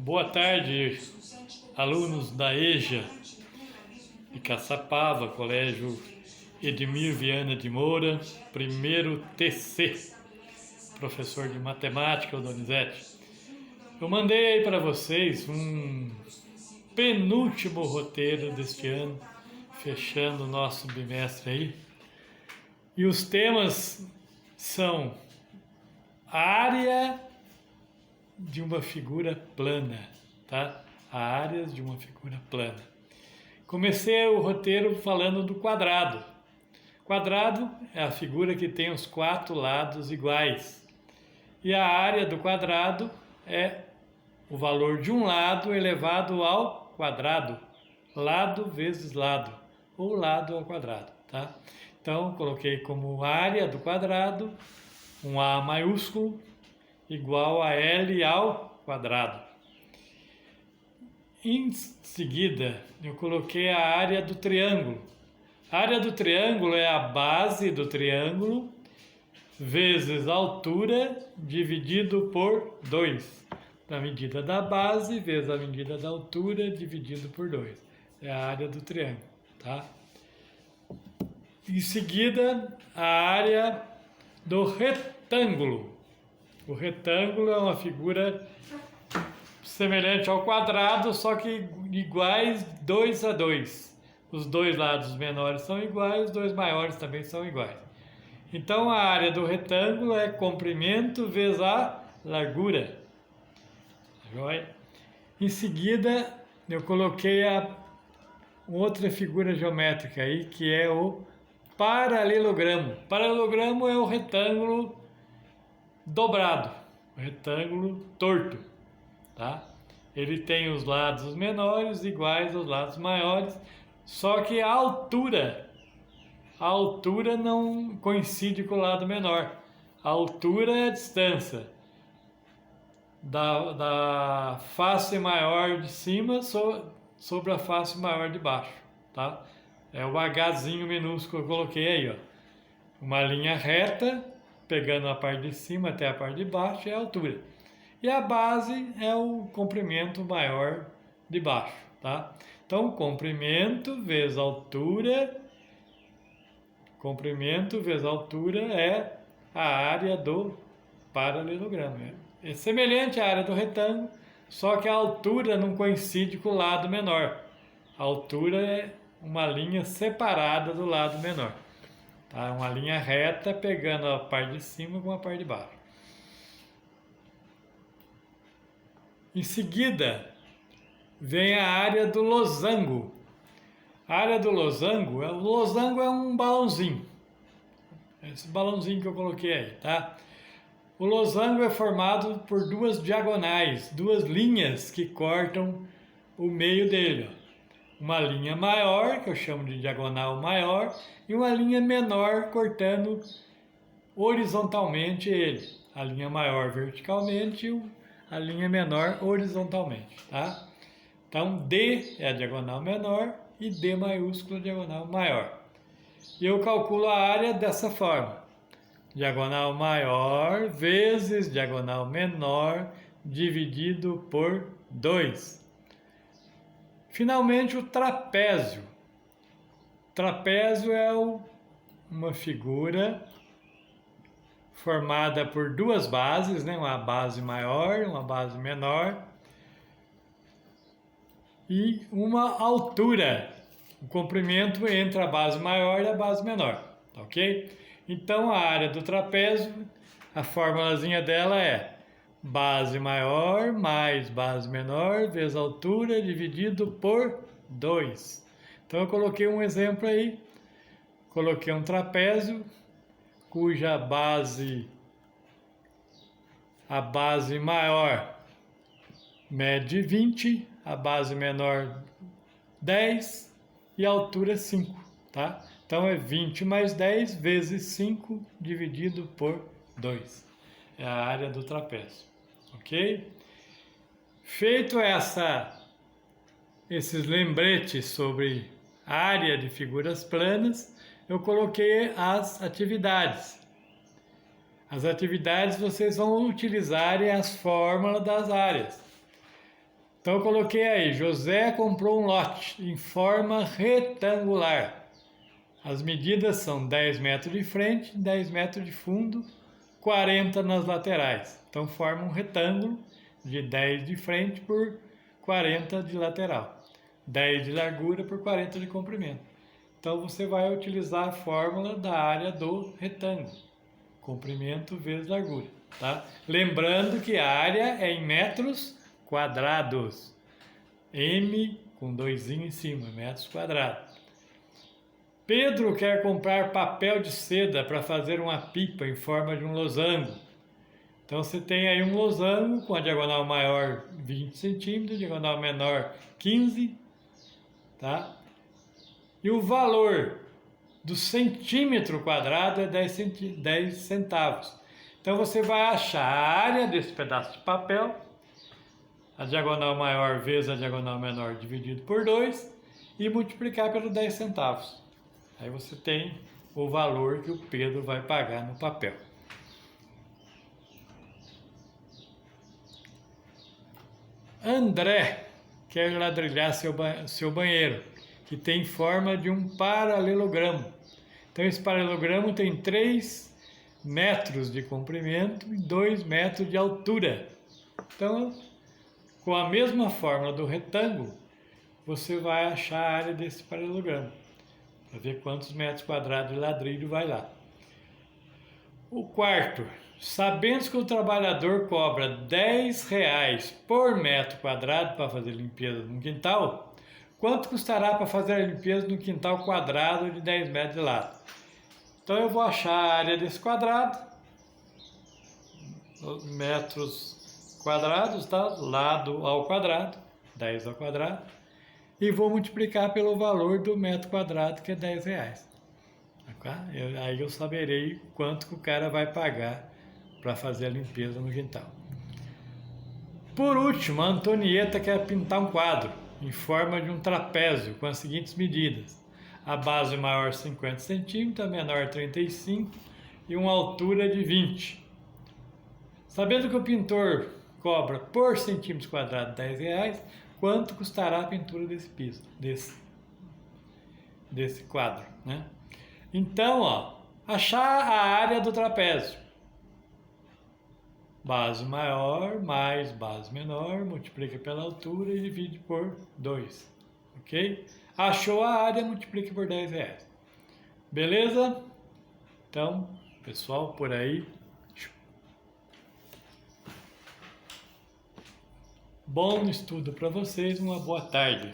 Boa tarde, alunos da EJA de Caçapava, Colégio Edmir Viana de Moura, primeiro TC, professor de matemática, o Donizete. Eu mandei aí para vocês um penúltimo roteiro deste ano, fechando o nosso bimestre aí. E os temas são área de uma figura plana, tá? Áreas de uma figura plana. Comecei o roteiro falando do quadrado. Quadrado é a figura que tem os quatro lados iguais. E a área do quadrado é o valor de um lado elevado ao quadrado. Lado vezes lado, ou lado ao quadrado, tá? Então, coloquei como área do quadrado um A maiúsculo igual a L ao quadrado. Em seguida, eu coloquei a área do triângulo. A área do triângulo é a base do triângulo vezes a altura dividido por 2. A medida da base vezes a medida da altura dividido por 2. É a área do triângulo, tá? Em seguida, a área do retângulo. O retângulo é uma figura semelhante ao quadrado, só que iguais 2 a 2. Os dois lados menores são iguais, os dois maiores também são iguais. Então, a área do retângulo é comprimento vezes a largura. Joia? Em seguida, eu coloquei outra figura geométrica aí, que é o paralelogramo. Paralelogramo é o retângulo dobrado, o retângulo torto, tá? Ele tem os lados menores iguais aos lados maiores, só que a altura não coincide com o lado menor. A altura é a distância da face maior de cima sobre a face maior de baixo, tá? É o Hzinho minúsculo que eu coloquei aí, ó. Uma linha reta, pegando a parte de cima até a parte de baixo, é a altura. E a base é o comprimento maior de baixo, tá? Então, comprimento vezes altura é a área do paralelogramo. É semelhante à área do retângulo, só que a altura não coincide com o lado menor. A altura é uma linha separada do lado menor. Tá? Uma linha reta pegando a parte de cima com a parte de baixo. Em seguida, vem a área do losango. A área do losango é um balãozinho. Esse balãozinho que eu coloquei aí, tá? O losango é formado por duas diagonais, duas linhas que cortam o meio dele, ó. Uma linha maior, que eu chamo de diagonal maior, e uma linha menor cortando horizontalmente ele. A linha maior verticalmente e a linha menor horizontalmente, tá? Então, D é a diagonal menor e D maiúsculo a diagonal maior. E eu calculo a área dessa forma. Diagonal maior vezes diagonal menor dividido por 2. Finalmente, o trapézio. Trapézio é uma figura formada por duas bases, né? Uma base maior, uma base menor, e uma altura, o comprimento entre a base maior e a base menor, ok? Então, a área do trapézio, a formulazinha dela é base maior mais base menor vezes altura dividido por 2. Então, eu coloquei um exemplo aí. Coloquei um trapézio cuja a base maior mede 20, a base menor 10 e a altura 5, tá? Então, é 20 mais 10 vezes 5 dividido por 2. É a área do trapézio, ok? Feito esses lembretes sobre área de figuras planas, eu coloquei as atividades. As atividades vocês vão utilizar as fórmulas das áreas. Então eu coloquei aí, José comprou um lote em forma retangular. As medidas são 10 metros de frente, 10 metros de fundo, 40 nas laterais. Então forma um retângulo de 10 de frente por 40 de lateral. 10 de largura por 40 de comprimento. Então você vai utilizar a fórmula da área do retângulo. Comprimento vezes largura, tá? Lembrando que a área é em metros quadrados. M com doisinho em cima, metros quadrados. Pedro quer comprar papel de seda para fazer uma pipa em forma de um losango. Então você tem aí um losango com a diagonal maior 20 centímetros, diagonal menor 15, tá? E o valor do centímetro quadrado é 10 centavos. Então você vai achar a área desse pedaço de papel, a diagonal maior vezes a diagonal menor dividido por 2 e multiplicar pelo 10 centavos. Aí você tem o valor que o Pedro vai pagar no papel. André quer ladrilhar seu banheiro, que tem forma de um paralelogramo. Então esse paralelogramo tem 3 metros de comprimento e 2 metros de altura. Então, com a mesma fórmula do retângulo, você vai achar a área desse paralelogramo, para ver quantos metros quadrados de ladrilho vai lá. O quarto, sabendo que o trabalhador cobra R$10 por metro quadrado para fazer limpeza no quintal, quanto custará para fazer a limpeza no quintal quadrado de 10 metros de lado? Então eu vou achar a área desse quadrado, metros quadrados, tá? Lado ao quadrado, 10 ao quadrado, e vou multiplicar pelo valor do metro quadrado, que é R$10. Aí eu saberei quanto que o cara vai pagar para fazer a limpeza no quintal. Por último, a Antonieta quer pintar um quadro em forma de um trapézio com as seguintes medidas: a base maior 50 centímetros, a menor 35 e uma altura de 20. Sabendo que o pintor cobra por centímetro quadrado R$10, quanto custará a pintura desse piso, desse quadro, né? Então, ó, achar a área do trapézio. Base maior mais base menor, multiplica pela altura e divide por 2, ok? Achou a área, multiplica por R$10. Beleza? Então, pessoal, por aí. Bom estudo para vocês, uma boa tarde.